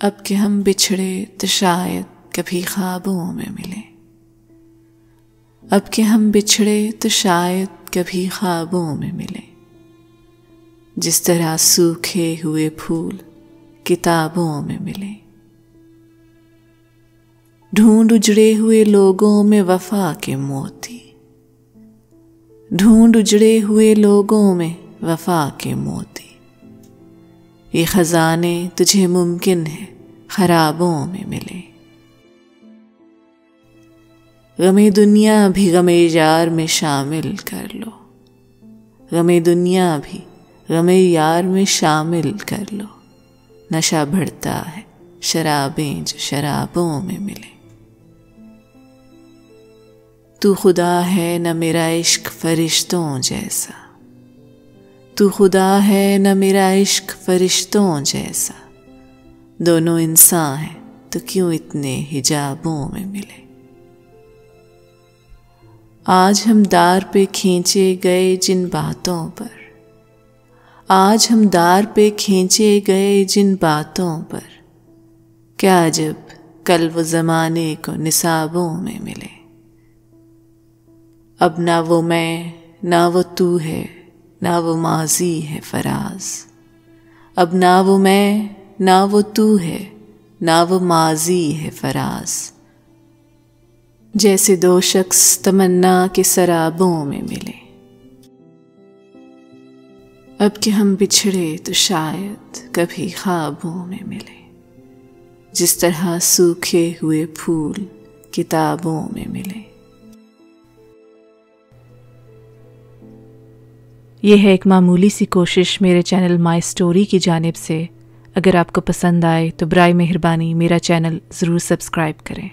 अब कि हम बिछड़े तो शायद कभी ख्वाबों में मिले। अब कि हम बिछड़े तो शायद कभी ख्वाबों में मिले। जिस तरह सूखे हुए फूल किताबों में मिले। ढूंढ उजड़े हुए लोगों में वफा के मोती। ढूंढ उजड़े हुए लोगों में वफा के मोती। ये खजाने तुझे मुमकिन है खराबों में मिले। गमे दुनिया भी गमे यार में शामिल कर लो। गमे दुनिया भी गमे यार में शामिल कर लो। नशा बढ़ता है शराबें जो शराबों में मिले। तू खुदा है न मेरा इश्क फरिश्तों जैसा। तू खुदा है न मेरा इश्क फरिश्तों जैसा। दोनों इंसान हैं तो क्यों इतने हिजाबों में मिले। आज हम दार पे खींचे गए जिन बातों पर। आज हम दार पे खींचे गए जिन बातों पर। क्या अजब कल वो ज़माने को निसाबों में मिले। अब ना वो मैं ना वो तू है ना वो माजी है फराज। अब ना वो मैं ना वो तू है ना वो माजी है फराज। जैसे दो शख्स तमन्ना के सराबों में मिले। अब कि हम बिछड़े तो शायद कभी ख्वाबों में मिले। जिस तरह सूखे हुए फूल किताबों में मिले। यह है एक मामूली सी कोशिश मेरे चैनल माई स्टोरी की जानिब से। अगर आपको पसंद आए तो बराए मेहरबानी मेरा चैनल ज़रूर सब्सक्राइब करें।